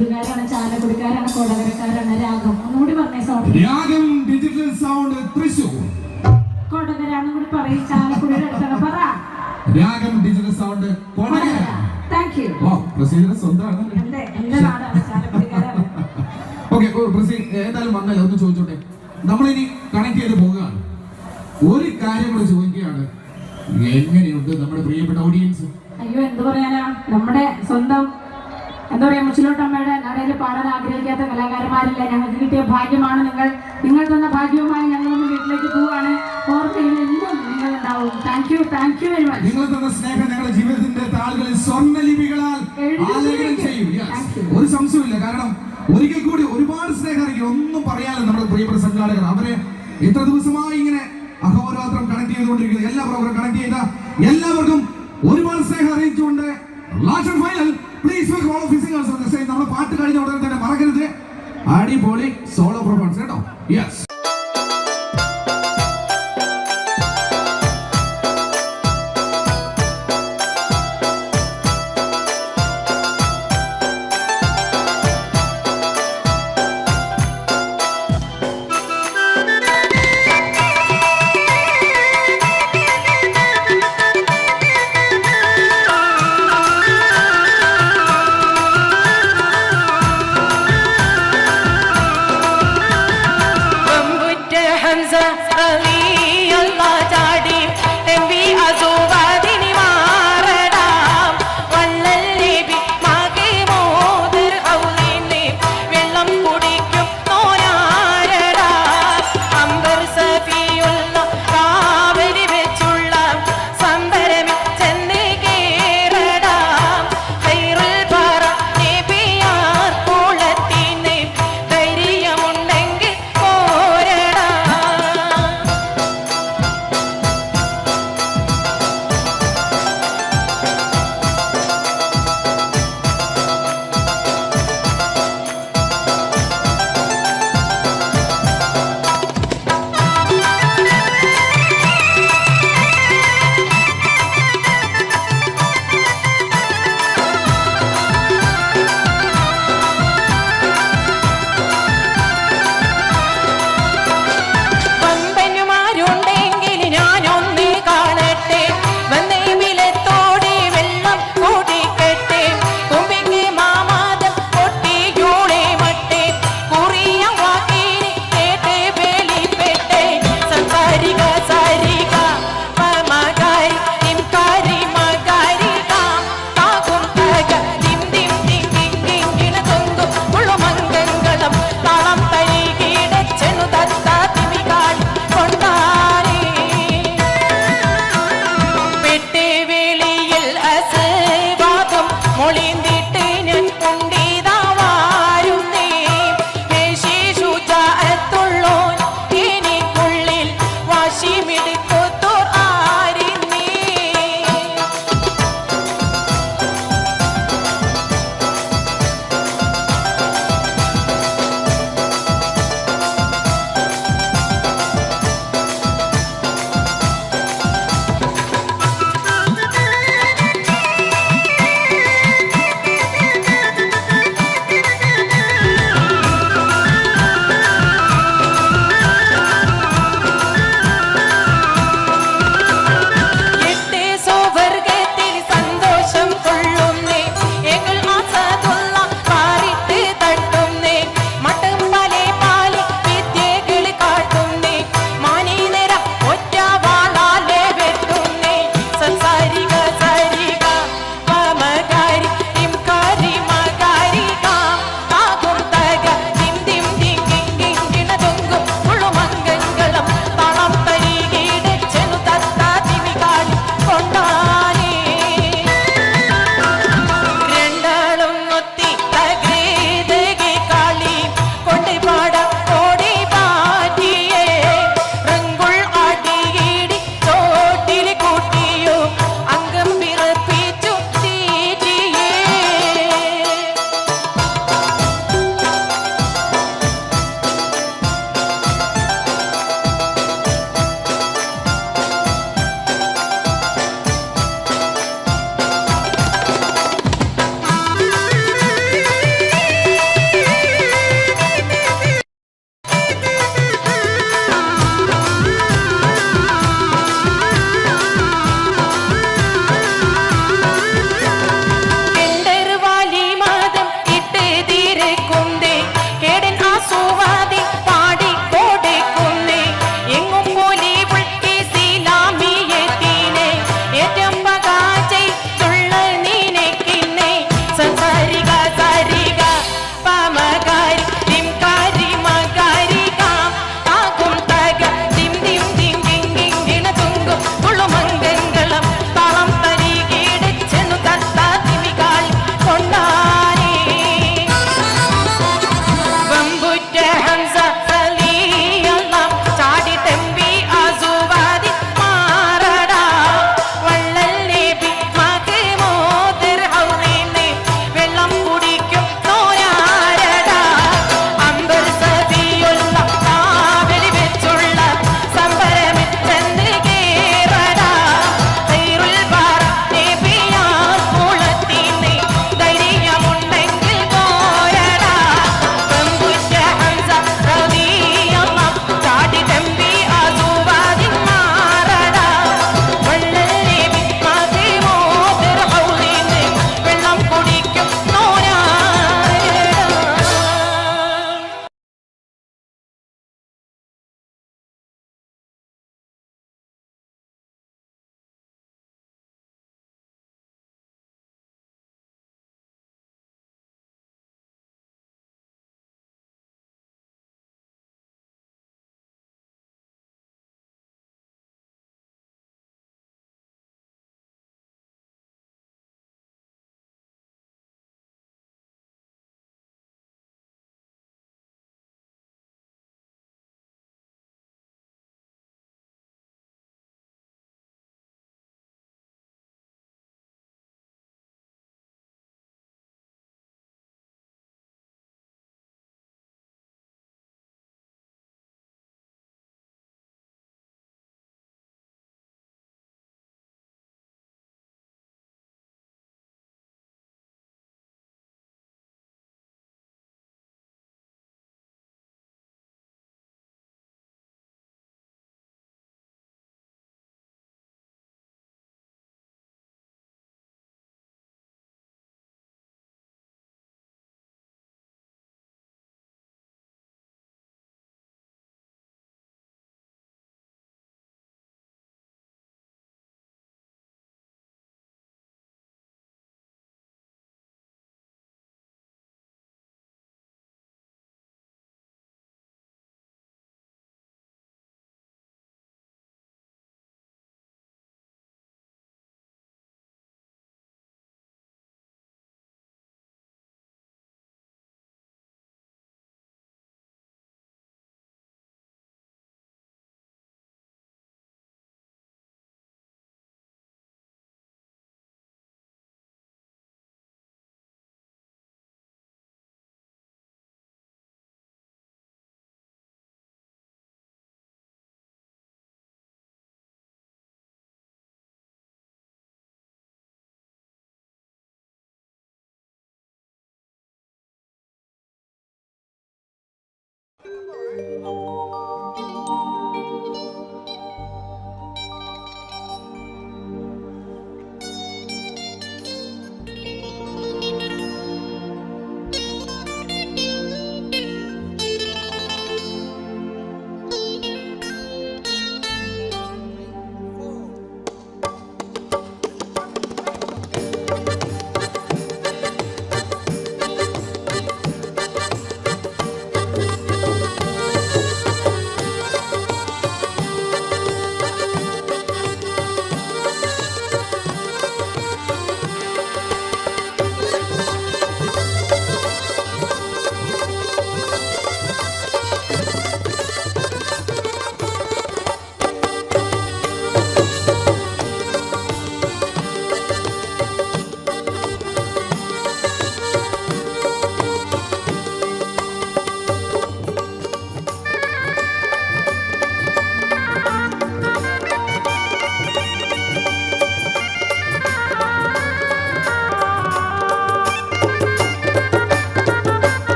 ചാലക്കുടിക്കാരാണ്, കൊടകരക്കാരാണ്. രാഗം ഒന്നുകൂടി പറഞ്ഞേ സൗണ്ട്. രാഗം ഡിജിറ്റൽ സൗണ്ട് തൃശൂർ. കൊടകരാന്നും കൂടി പറയും. ചാലക്കുടിയുടെ അടുത്താണ്. പറ. Ragam digital sound Kodakara. Thank you. ഓ പ്രസീദിന്റെ സ്വന്തമാണ്. എന്റെ നാടാണ്, ചാലക്കുടിക്കാരാണ്. ഓക്കെ പ്രസീദ് ഏതായാലും വന്നല്ലോ ഒന്ന് ചോദിച്ചോട്ടെ. നമ്മളിനി കണക്ട് ചെയ്ത് പോകുകയാണ്. ഒരു കാര്യം കൂടി ചോദിക്കുകയാണ്, എങ്ങനെയുണ്ട് നമ്മുടെ പ്രിയപ്പെട്ട ഓഡിയൻസ്? അയ്യോ എന്ത് പറയാനാ, നമ്മുടെ സ്വന്തം എന്താ പറയാ മുച്ചിലോട്ടമ്മയുടെ നടയിൽ പാടാൻ ആഗ്രഹിക്കാത്ത കലാകാരന്മാരില്ല. ഞങ്ങൾക്ക് കിട്ടിയ ഭാഗ്യമാണ് നിങ്ങൾ തന്ന ഭാഗ്യവുമായി ഞങ്ങൾ ഒന്ന് വീട്ടിലേക്ക് പോവാണ്. ഓർമ്മയിൽ എന്നും നിങ്ങൾ ഉണ്ടാവും. Thank you very much. നിങ്ങൾ തന്ന സ്നേഹം ഞങ്ങളുടെ ജീവിതത്തിന്റെ താളുകളിൽ സ്വർണ്ണലിപികളാൽ ആലേഖനം ചെയ്യും. ഒരു സംശയമില്ല. കാരണം ഒരിക്കൽ കൂടി ഒരുപാട് സ്നേഹം അറിയിക്കും. ഒന്നും പറയാനല്ല നമ്മുടെ പ്രിയപ്പെട്ട സംഘാടകർ. അവരെ ഇത്ര ദിവസമായി ഇങ്ങനെ അഹോരാത്രം കണക്ട് ചെയ്തുകൊണ്ടിരിക്കുന്നത് എല്ലാ പ്രോഗ്രാം കണക്ട് ചെയ്ത എല്ലാവർക്കും ഒരുപാട് സ്നേഹം അറിയിച്ചുകൊണ്ട് last final please welcome all of the singers on the stage. നമ്മുടെ പാട്ട് കഴിഞ്ഞ ഉടനെ തന്നെ മറക്കരുത്, അടിപൊളി സോളോ പെർഫോമൻസ് കേട്ടോ. യെസ്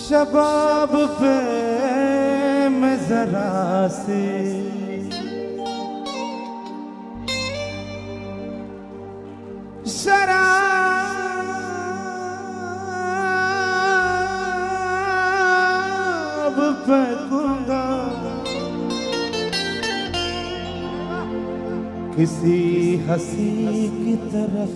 शबाब पे मैं जरा से शराब फेंकूंगा किसी हंसी की तरफ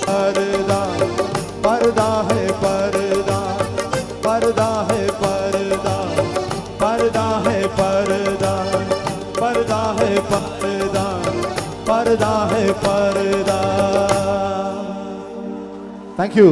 पर्दा पर्दा है पर्दा पर्दा है पर्दा पर्दा है पर्दा पर्दा है पर्दा पर्दा है पर्दा। Thank you.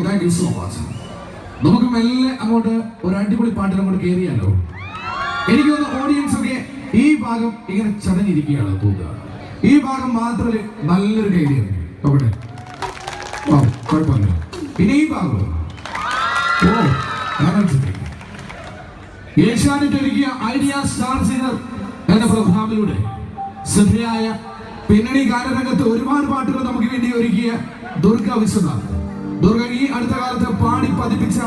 Thank you so much. നമുക്ക് മെല്ലെ അങ്ങോട്ട് ഒരു അടിപൊളി പാട്ടിൽ അങ്ങോട്ട് കയറിയാലോ. എനിക്ക് തോന്നുന്നു ഓഡിയൻസ് ഒക്കെ ഈ ഭാഗം ഇങ്ങനെ ചടഞ്ഞിരിക്കുകയാണ് തോന്നുക. ഈ ഭാഗം മാത്രമേ നല്ലൊരു കയറിയാണ് അവിടെ. ഓ കുഴപ്പമില്ല. പിന്നെ ഈ ഭാഗം ഏഷ്യാനെറ്റ് ഒരുക്കിയ ഐഡിയ സ്റ്റാർ സിംഗർ എന്ന പ്രോഗ്രാമിലൂടെ ശ്രദ്ധയായ പിന്നണി ഗാനരംഗത്ത് ഒരുപാട് പാട്ടുകൾ നമുക്ക് വേണ്ടി ഒരുക്കിയ ദുർഗ വിശ്വനാഥ്. ദുർഗ ഈ അടുത്ത കാലത്ത് പാടി പതിപ്പിച്ച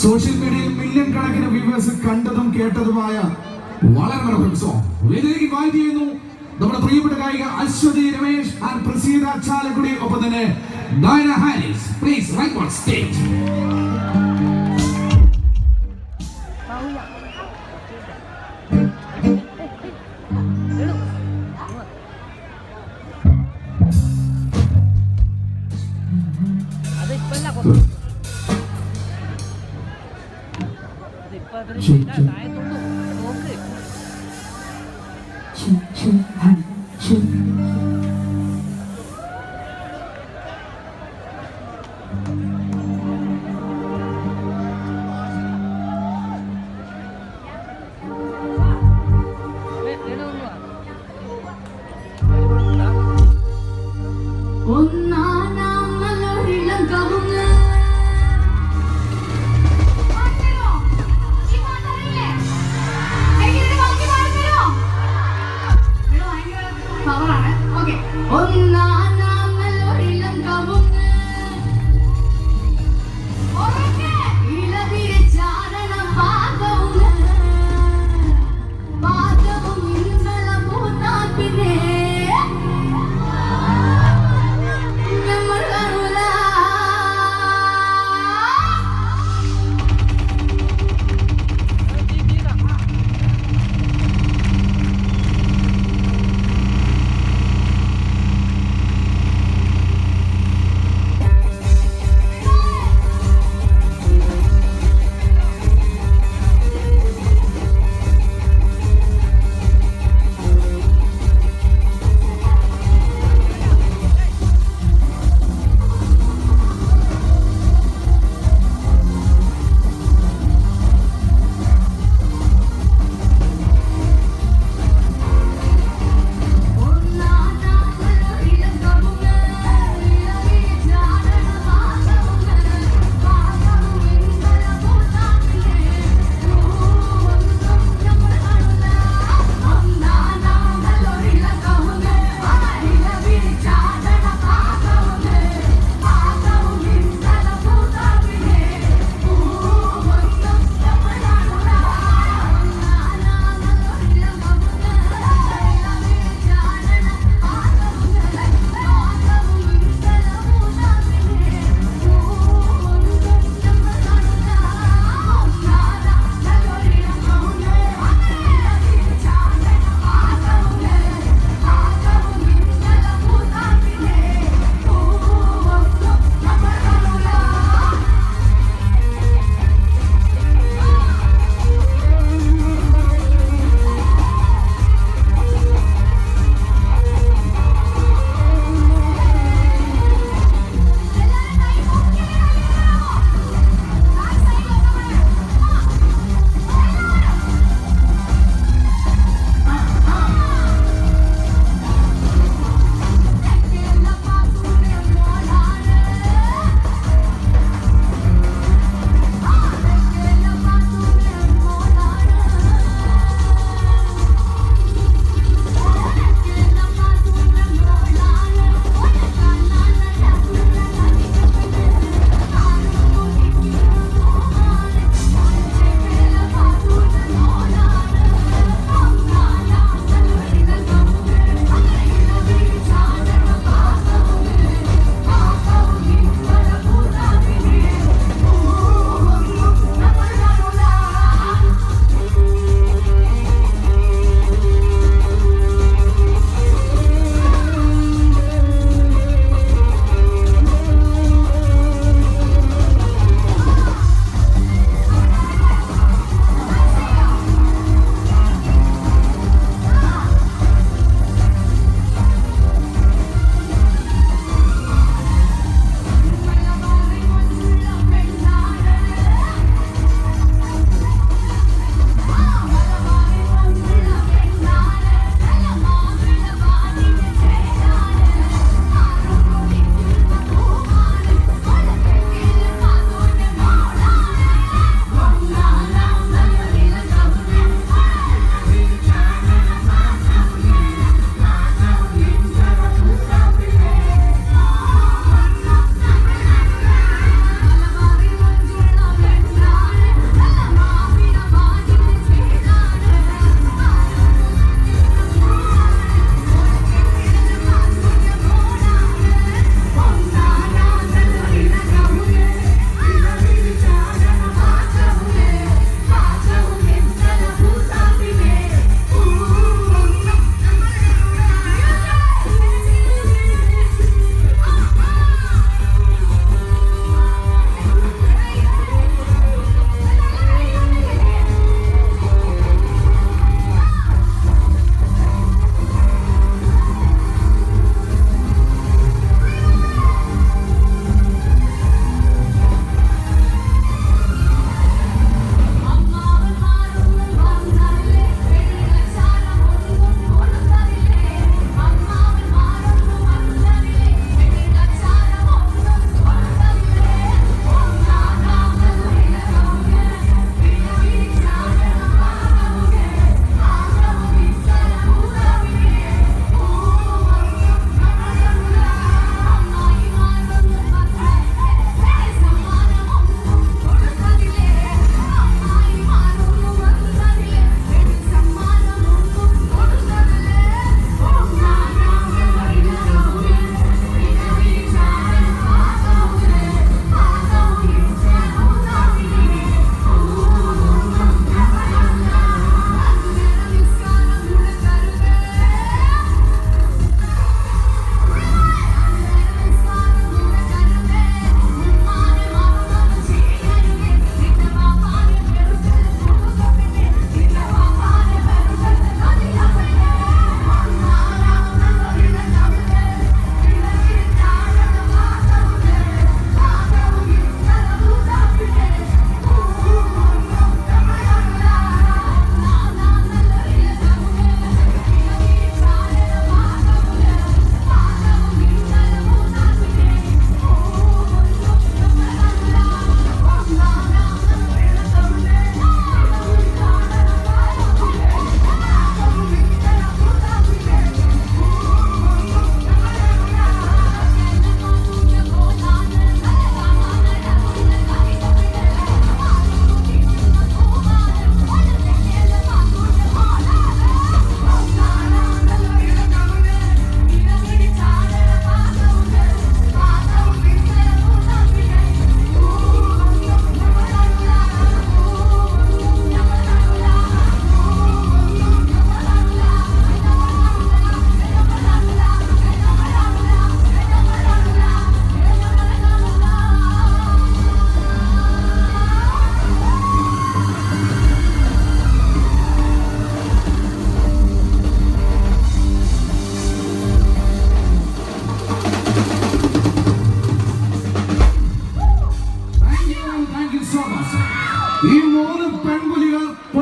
സോഷ്യൽ മീഡിയയിൽ മില്യൺ കണക്കിന് വ്യൂവേഴ്സ് കണ്ടതും കേട്ടതുമായ വളരെ മനോഹര സോങ് വേദിയിലേക്ക് ഇൻവൈറ്റ് ചെയ്യുന്നു നമ്മുടെ പ്രിയപ്പെട്ട ഗായിക അശ്വതി രമേശ് ആൻഡ് പ്രസീത ചാലക്കുടി, ഒപ്പം തന്നെ Diana Harris. Please right on stage. ഭയങ്കര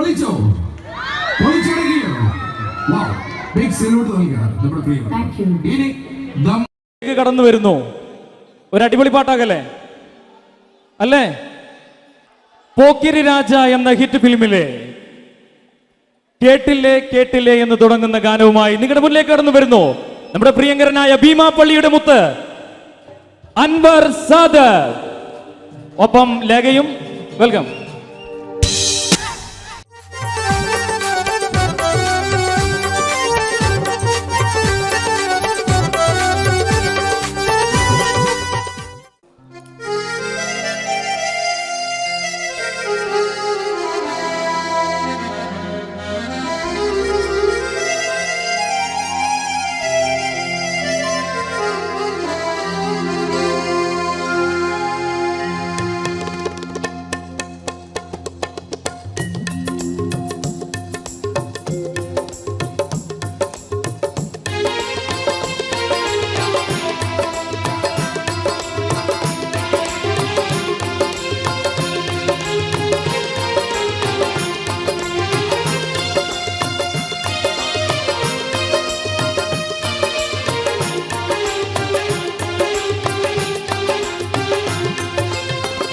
പൊളിച്ചോ? പൊളിച്ചടക്കിയോ? വൗ, ബിഗ് സല്യൂട്ട് നൽകാം നമ്മുടെ പ്രിയപ്പെട്ട. Thank you. ഇനി കടന്നു വരുന്നു ഒരു അടിപൊളി പാട്ടാകല്ലേ അല്ലേ? പോക്കിരി രാജ എന്ന ഹിറ്റ് ഫിലിമിലെ കേട്ടില്ലേ കേട്ടില്ലേ എന്ന് തുടങ്ങുന്ന ഗാനവുമായി നിങ്ങളുടെ മുന്നിലേക്ക് കടന്നു വരുന്നു നമ്മുടെ പ്രിയങ്കരനായ ഭീമാപ്പള്ളിയുടെ മുത്ത് അൻവർ സാദത്ത്, ഒപ്പം ലേഖയും. വെൽക്കം.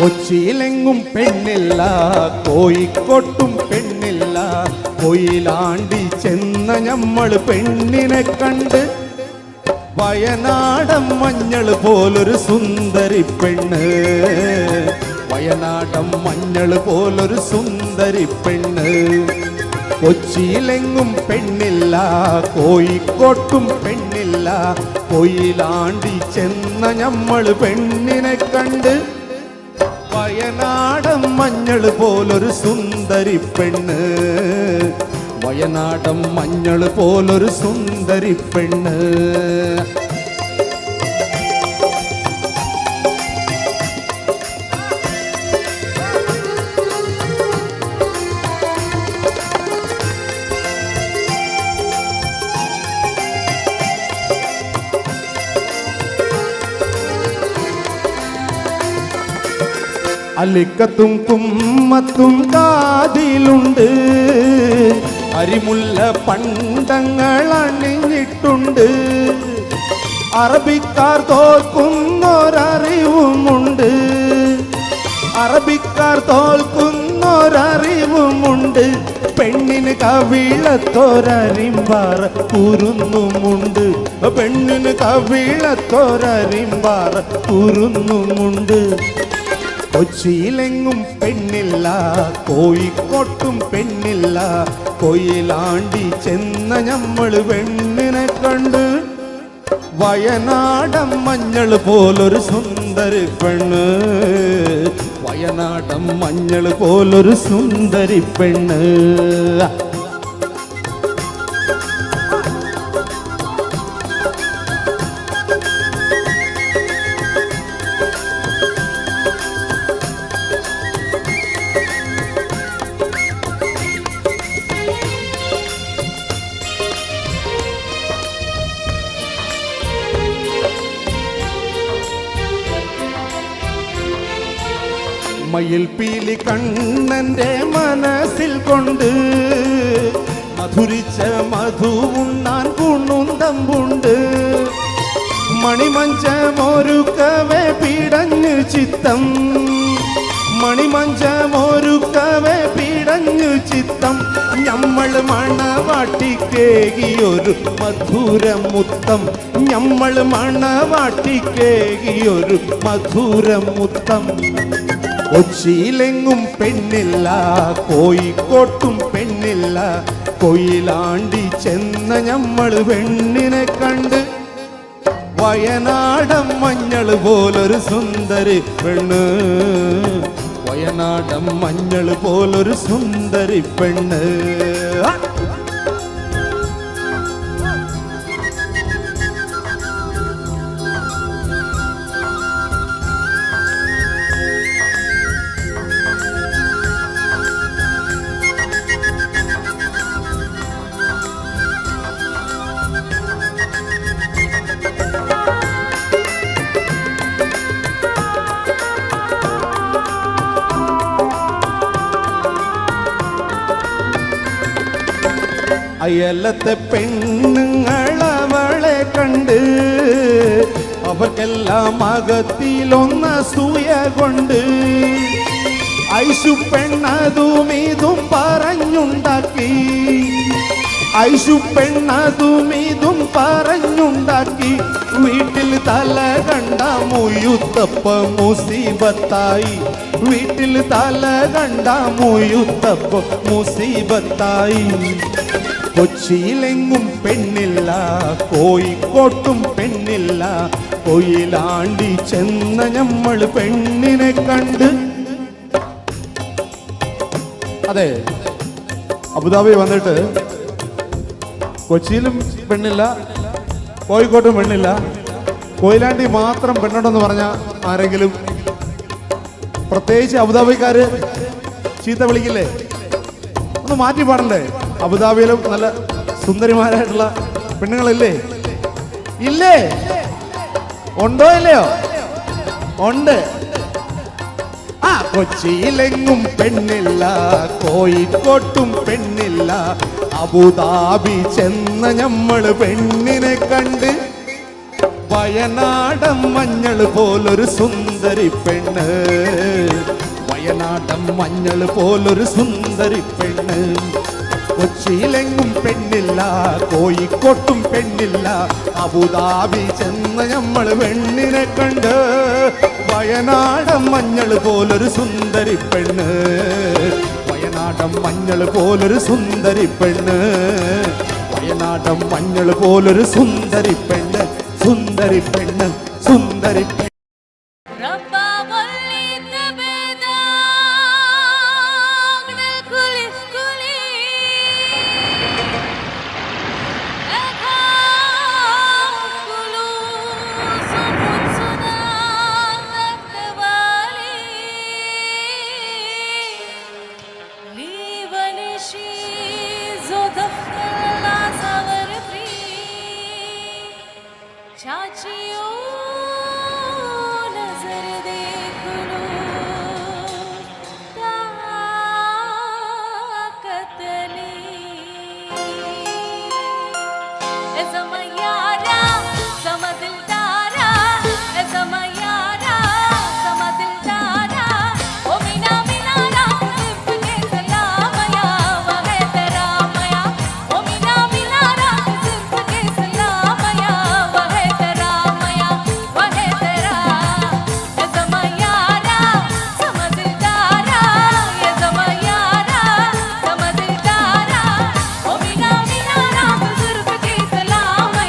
കൊച്ചിയിലെങ്ങും പെണ്ണില്ല, കോഴിക്കോട്ടും പെണ്ണില്ല. കൊയിലാണ്ടി ചെന്ന ഞമ്മള് പെണ്ണിനെ കണ്ട് വയനാടൻ മഞ്ഞൾ പോലൊരു സുന്ദരി പെണ്ണ്, വയനാടൻ മഞ്ഞൾ പോലൊരു സുന്ദരി പെണ്ണ്. കൊച്ചിയിലെങ്ങും പെണ്ണില്ല, കോഴിക്കോട്ടും പെണ്ണില്ല. കൊയിലാണ്ടി ചെന്ന ഞമ്മള് പെണ്ണിനെ കണ്ട് വയനാടൻ മഞ്ഞൾ പോലൊരു സുന്ദരി പെണ്ണ്, വയനാടൻ മഞ്ഞൾ പോലൊരു സുന്ദരി പെണ്ണ്. അലിക്കത്തും കുമ്മത്തും കാതിലുണ്ട്, അരിമുല്ല പണ്ടങ്ങൾ അണിഞ്ഞിട്ടുണ്ട്. അറബിക്കാർ തോൽക്കുന്നൊരറിവുമുണ്ട്, അറബിക്കാർ തോൽക്കുന്നൊരറിവുമുണ്ട്. പെണ്ണിന് കവിളത്തോരരിമ്പാറ കുരുന്നുമുണ്ട്, പെണ്ണിന് കവിളത്തോരരിമ്പാറ കുരുന്നുമുണ്ട്. കൊച്ചിയിലെങ്ങും പെണ്ണില്ല, കോഴിക്കോട്ടും പെണ്ണില്ല. കൊയിലാണ്ടി ചെന്ന ഞമ്മള് പെണ്ണിനെ കണ്ട് വയനാടൻ മഞ്ഞൾ പോലൊരു സുന്ദരി പെണ്ണ്, വയനാടൻ മഞ്ഞൾ പോലൊരു സുന്ദരി പെണ്ണ്. മയിൽ പീലി കണ്ണന്റെ മനസ്സിൽ കൊണ്ട് മധുരിച്ച മധു ഉണ്ണാൻ കുണുന്തമ്പുണ്ട്. മണിമഞ്ചമൊരുക്കവേ പിടഞ്ഞു ചിത്തം, മണിമഞ്ചമൊരുക്കവേ പിടഞ്ഞു ചിത്തം. ഞമ്മൾ മണവാട്ടിക്കേകിയൊരു മധുരമുത്തം, ഞമ്മൾ മണവാട്ടിക്കേകിയൊരു മധുരമുത്തം. കൊച്ചിയിലെങ്ങും പെണ്ണില്ല, കോഴിക്കോട്ടും പെണ്ണില്ല. കൊയിലാണ്ടി ചെന്ന ഞമ്മള് പെണ്ണിനെ കണ്ട് വയനാടൻ മഞ്ഞൾ പോലൊരു സുന്ദരി പെണ്ണ്, വയനാടൻ മഞ്ഞൾ പോലൊരു സുന്ദരി പെണ്ണ്. അയലത്തെ പെണ്ണുങ്ങളവളെ കണ്ട് അവർക്കെല്ലാം അകത്തിലൊന്ന് സൂയ കൊണ്ട് ഐശു പെണ്ണതും ഇതും പറഞ്ഞുണ്ടാക്കി ഐശു പെണ്ണതും ഇതും പറഞ്ഞുണ്ടാക്കി വീട്ടിൽ തല കണ്ട മുയുത്തപ്പ മുസീബത്തായി വീട്ടിൽ തല കണ്ട മുയുത്തപ്പ മുസീബത്തായി കൊച്ചിയിലെങ്ങും പെണ്ണില്ല കോഴിക്കോട്ടും പെണ്ണില്ല കൊയിലാണ്ടി ചെന്ന നമ്മൾ പെണ്ണിനെ കണ്ട് അതെ അബുദാബി വന്നിട്ട് കൊച്ചിയിലും പെണ്ണില്ല കോഴിക്കോട്ടും പെണ്ണില്ല കൊയിലാണ്ടി മാത്രം പെണ്ണുണ്ടെന്ന് പറഞ്ഞ ആരെങ്കിലും പ്രത്യേകിച്ച് അബുദാബിക്കാര് ചീത്ത വിളിക്കില്ലേ? ഒന്ന് മാറ്റി പാടണ്ടേ? അബുദാബിയിലും നല്ല സുന്ദരിമാരായിട്ടുള്ള പെണ്ണുങ്ങളില്ലേ? ഇല്ലേ? ഉണ്ടോ ഇല്ലയോ? ഉണ്ട്. ആ കൊച്ചിയിലെങ്ങും പെണ്ണില്ല കോഴിക്കോട്ടും പെണ്ണില്ല അബുദാബി ചെന്ന ഞമ്മള് പെണ്ണിനെ കണ്ട് വയനാടൻ മഞ്ഞൾ പോലൊരു സുന്ദരി പെണ്ണ് വയനാടൻ മഞ്ഞൾ പോലൊരു സുന്ദരി പെണ്ണ് കൊച്ചിയിലെങ്ങും പെണ്ണില്ല കോഴിക്കോട്ടും പെണ്ണില്ല അബുദാബി ചെന്ന നമ്മൾ പെണ്ണിനെ കണ്ട് വയനാടൻ മഞ്ഞൾ പോലൊരു സുന്ദരി പെണ്ണ് വയനാടൻ മഞ്ഞൾ പോലൊരു സുന്ദരി പെണ്ണ് വയനാടൻ മഞ്ഞൾ പോലൊരു സുന്ദരി പെണ്ണ് സുന്ദരി പെണ്ണ് സുന്ദരി പെണ്ണ് सलाम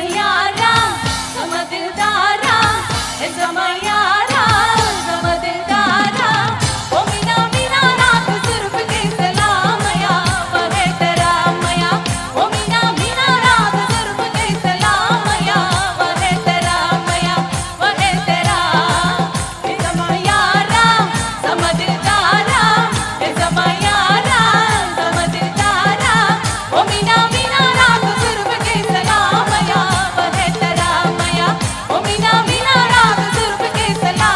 समयारा समदिलदारा ए समयारा समदिलदारा ओ मीना मीना रात सिर्फ के सलामया वहे तेरा मया ओ मीना मीना रात सिर्फ के सलामया वहे तेरा मया वहे तेरा ए समयारा समदिलदारा ए समयारा समदिलदारा ओ मीना मीना रात सिर्फ के सलामया वहे तेरा मया ओ मीना मीना रात सिर्फ के सलाम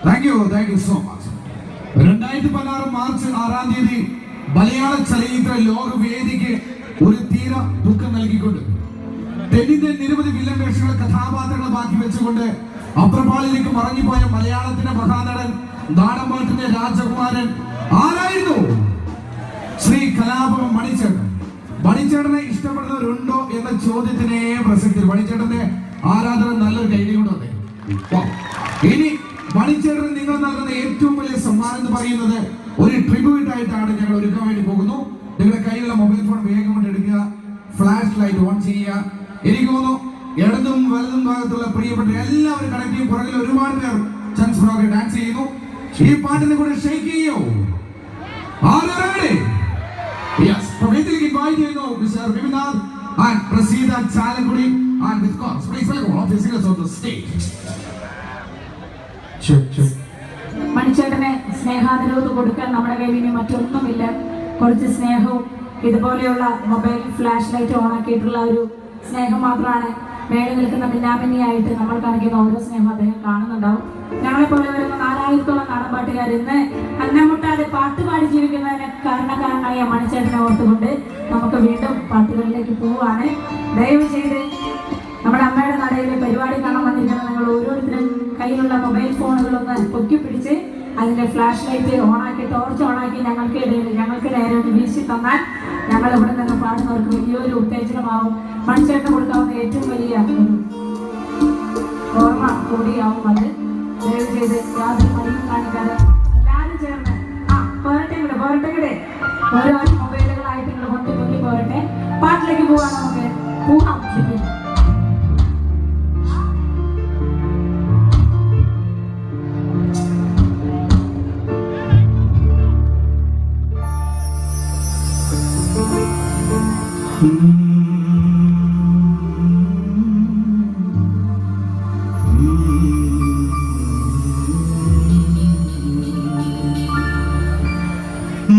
thank you so much. 2016 March 6-ാം തീയതി മലയാള ചലച്ചിത്ര ലോകവേദിക്ക് ഒരു തീര ദുഃഖം നൽകിക്കൊണ്ട് തെന്നിന്റെ നിരവധി വില്ലൻ വേഷങ്ങൾ കഥാപാത്രങ്ങളെ ബാക്കി വെച്ചുകൊണ്ട് അപ്രപാളിലേക്ക് മറങ്ങിപ്പോയ മലയാളത്തിന്റെ മഹാനടൻ നാടൻപാട്ടിന്റെ രാജകുമാരൻ ആരായിരുന്നു? ശ്രീ കലാഭവൻ മണിച്ചേട്ടൻ. മണിച്ചേട്ടനെ ഇഷ്ടപ്പെടുന്നവരുണ്ടോ എന്ന ചോദ്യത്തിനെ പ്രസക്തി. മണിച്ചേട്ടന്റെ ആരാധന നല്ലൊരു കൈഡി കൊണ്ട് വന്നേ. ഇനി മണിച്ചേട്ടന് നിങ്ങൾ നൽകുന്ന ഏറ്റവും വലിയ സമ്മാനം എന്ന് പറയുന്നത് ഒരു ട്രിബ്യൂട്ട് ആയിട്ടാണ് ഞങ്ങൾ ഒരുക്കാൻ വേണ്ടി പോകുന്നു. നിങ്ങളുടെ കയ്യിലുള്ള മൊബൈൽ ഫോൺ വേഗം കൊണ്ട് എടുക്കുക, ഫ്ലാഷ് ലൈറ്റ് ഓൺ ചെയ്യുക. എനിക്ക് തോന്നുന്നു ഇടതും വലതും ഭാഗത്തുള്ള പ്രിയപ്പെട്ട എല്ലാവരും കണക്ട് ചെയ്യും. പുറകിൽ ഒരുപാട് പേർ ചാൻസ് ഫ്രോക്ക് ഡാൻസ് ചെയ്യുന്നു. ഈ പാട്ടിനെ കൂടെ ഷെയ്ക്ക് ചെയ്യോ? വേദിയിലേക്ക് ഇൻവൈറ്റ് ചെയ്യുന്നു mister Vipinath and Praseetha Chalakudy and with course please welcome all the singers on the stage. മണിച്ചേട്ടനെ സ്നേഹാദരവ് കൊടുക്കാൻ നമ്മുടെ കയ്യിൽ ഇനി മറ്റൊന്നുമില്ല. കുറച്ച് സ്നേഹവും ഇതുപോലെയുള്ള മൊബൈൽ ഫ്ലാഷ് ലൈറ്റ് ഓൺ ആക്കിയിട്ടുള്ള ഒരു സ്നേഹം മാത്രമാണ് മേലെ നിൽക്കുന്ന മിന്നാമിന്നിയായിട്ട് നമ്മൾ കാണിക്കുന്ന ഓരോ സ്നേഹം അദ്ദേഹം കാണുന്നുണ്ടാവും. ഞങ്ങളെപ്പോലെ വരുന്ന 4000-ഓളം നാടൻപാട്ടുകാർ ഇന്ന് അന്നമുട്ടാതെ പാട്ടുപാടി ജീവിക്കുന്നതിന് കാരണക്കാരനായ മണിച്ചേട്ടനെ ഓർത്തുകൊണ്ട് നമുക്ക് വീണ്ടും പാട്ടുകളിലേക്ക് പോവുകയാണ്. ദയവ് ചെയ്ത് നമ്മുടെ അമ്മയുടെ നടയിലെ പരിപാടി കാണാൻ വന്നിരിക്കുന്ന നിങ്ങൾ ഓരോരുത്തരും കയ്യിലുള്ള മൊബൈൽ ഫോണുകളൊന്ന് പൊക്കി പിടിച്ച് അതിന്റെ ഫ്ലാഷ് ലൈറ്റ് ഓണാക്കി ടോർച്ച് ഓണാക്കി ഞങ്ങൾക്ക് നേരെ ഒന്ന് വീശി തന്നാൽ ഞങ്ങൾ ഇവിടെ നിന്ന് പാടുന്നവർക്ക് വലിയൊരു ഉത്തേജനമാവും. മണിച്ചേട്ടന് കൊടുക്കാവുന്ന ഏറ്റവും വലിയ ഓർമ്മ കൂടിയാവും അത്. ദയവ് ചെയ്ത് യാതൊരു മടിയും കാണിക്കാതെ എല്ലാവരും ചേർന്ന് പോരട്ടെ ഓരോ മൊബൈലുകളായിട്ട് നിങ്ങൾ പൊട്ടി പോരട്ടെ. പാട്ടിലേക്ക് പോകാൻ നമുക്ക് പോകാം.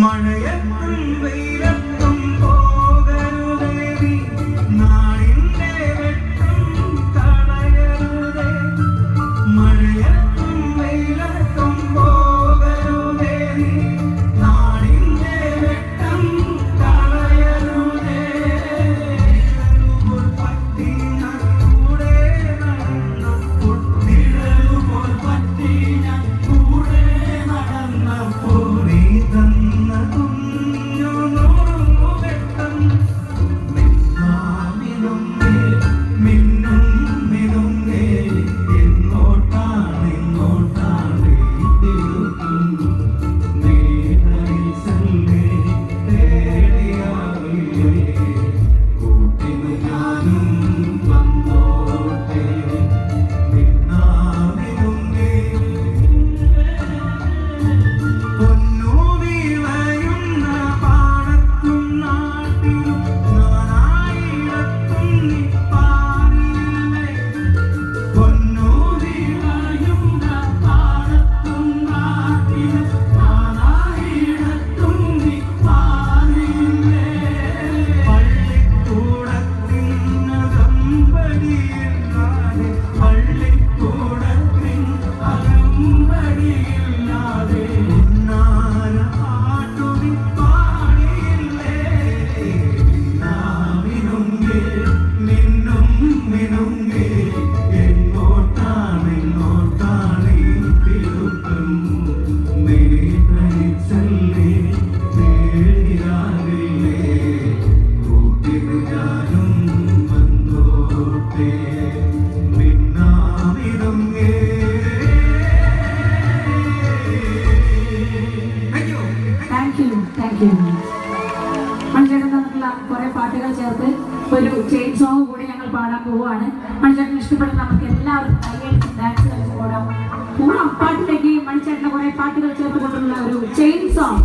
മഴയത്തും വെയിലത്തും പോകരുതേ, നാടിന്റെ വെട്ടം കളയരുതേ. മഴയത്തും വെയിലത്തും പോകരുതേ, നാടിന്റെ വെട്ടം കളയരുതേ. പറ്റി ഞാൻ കൂടെ നടന്നപ്പോൾ, നിഴലുപോൽ പറ്റി ഞാൻ കൂടെ നടന്നപ്പോൾ, നീ തന്ന കുഞ്ഞു നൂറുവെട്ടം മിന്നാമിനുങ്ങേ, മിന്നും മിനുങ്ങേ. എങ്ങോട്ടാണ് തിരുത്തും നീ തനിച്ചല്ലേ തേടിയാവില്ലേ. കൂട്ടിന് ഞാനും വന്നോട്ടെ മിന്നാമിനുങ്ങേ. പൊന്നു വിളയുന്ന പാടത്തും നാട്ടിലും നാനായിടത്തും നീ പാടിയില്ലേ. പൊന്നു വിളയുന്ന പാടത്തും നാട്ടിലും നാനായിടത്തും നീ പാടിയില്ലേ. പള്ളിക്കൂടത്തിനകമ്പടിയില്ലാതെ, പള്ളിക്കൂടത്തിൻ അകമ്പടിയില്ലാതെ ഉന്നാര പാട്ടുനി പാടിയില്ലേ. മിന്നാമിനുങ്ങേ, മിന്നും മിനുങ്ങേ. എങ്ങോട്ടാണ് ഈ തിരുത്തും നീ തനിച്ചല്ലേ തേടിയാവില്ലേ. കൂട്ടിന് ഞാനും വന്നോട്ടെ മിന്നാമിനുങ്ങേ. Thank you. മണിച്ചേട്ടൻ തന്നിട്ടുള്ള കുറെ പാട്ടുകൾ ചേർത്ത് ഒരു ചെയിൻ സോങ് കൂടി ഞങ്ങൾ പാടാൻ പോവുകയാണ്. മണിച്ചേട്ടൻ ഇഷ്ടപ്പെടുന്ന നമുക്ക് എല്ലാവർക്കും കൈയടിച്ച് ഡാൻസ് കളിച്ച് പോടാം. പാട്ടിലേക്ക് മണിച്ചേട്ടൻ്റെ കുറെ പാട്ടുകൾ ചേർത്ത് കൊണ്ടുള്ള ഒരു ചെയിൻ സോങ്.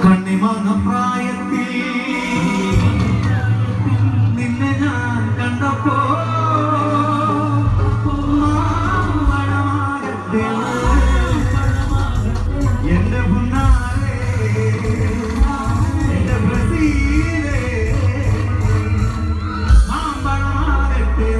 കണ്ണിമാങ്ങ പ്രായത്തിൽ നിന്നെ ഞാൻ കണ്ടപ്പോ മഴമാകട്ടെ എന്റെ പുന്നാരെ, എന്റെ ബ്രസീലേ, മാമ്പഴമാകട്ടെ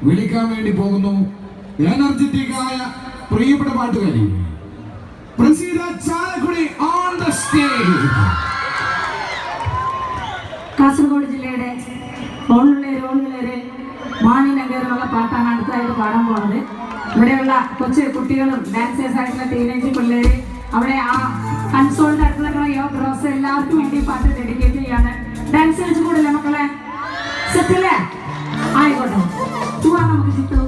വിളിക്കാൻ വേണ്ടി പോകുന്നു എനർജറ്റിക്കായ പ്രിയപ്പെട്ട പാട്ടുകാരി Praseetha Chalakudy on the stage. Kasaragod ജില്ലയുടെ ഓണുള്ളേര് മാണിനഗർ എന്നുള്ള പാട്ടാണ് അടുത്തതായിട്ട് പാടാൻ പോകുന്നത്. ഇവിടെയുള്ള കൊച്ചു കുട്ടികളും ഡാൻസേഴ്സ് ആയിട്ടുള്ള ടീനേജ് പിള്ളേര് അവിടെ ആ കൺസോളിന്റെ അടുത്തുള്ള യോഗ റോസ് എല്ലാവർക്കും വേണ്ടി പാട്ട് ഡെഡിക്കേറ്റ് ചെയ്യാണ്. ഡാൻസ് കളിച്ചു കൂടില്ല മക്കളെ? സെറ്റല്ലേ? ആയിക്കോട്ടെ, പോവാ നമുക്ക് ചിത്തു.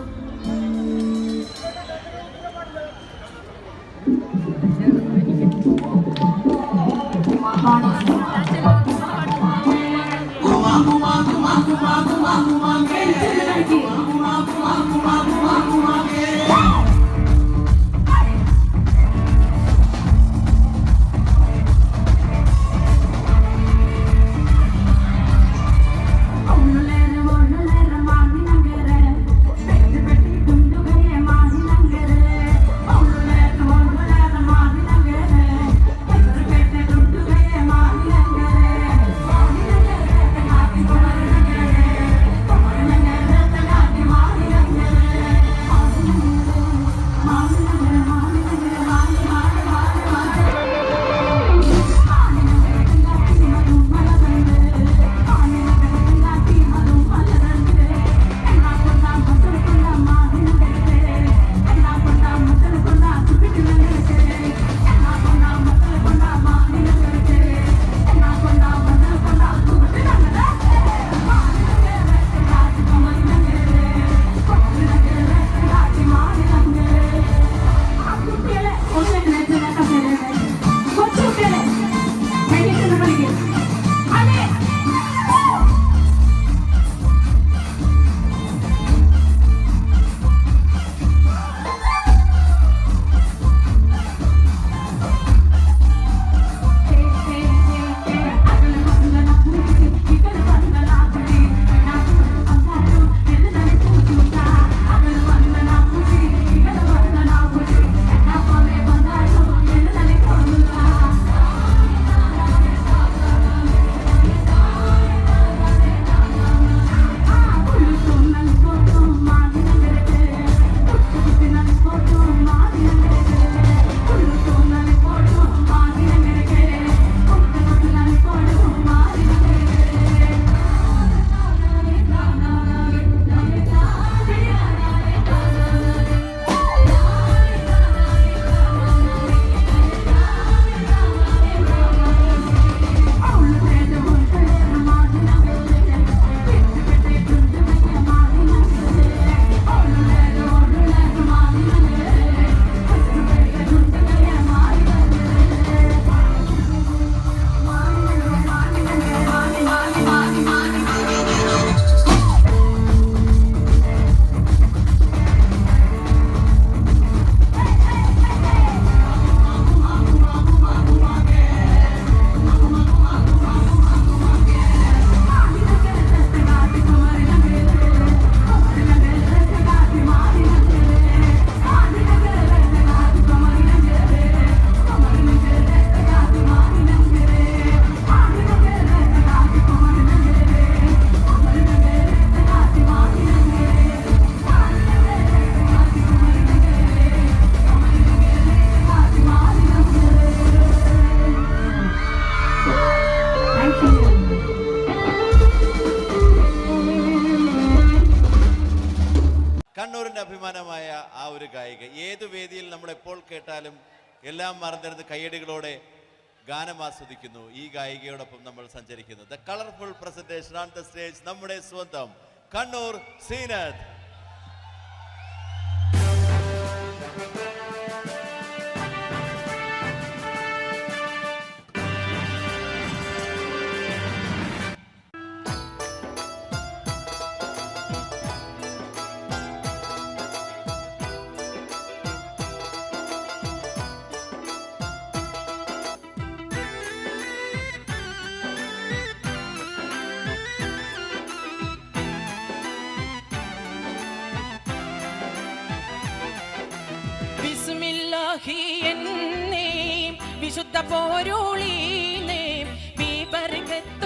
കണ്ണൂരിൻ്റെ അഭിമാനമായ ആ ഒരു ഗായിക ഏത് വേദിയിൽ നമ്മൾ എപ്പോൾ കേട്ടാലും എല്ലാം മറന്നിരുന്ന് കയ്യടികളോടെ ഗാനം ആസ്വദിക്കുന്നു. ഈ ഗായികയോടൊപ്പം നമ്മൾ സഞ്ചരിക്കുന്നു. The colourful presentation on the stage നമ്മുടെ സ്വന്തം കണ്ണൂർ സീനത്ത്. വിശുദ്ധ പോരുളീനേ ബർക്കത്ത്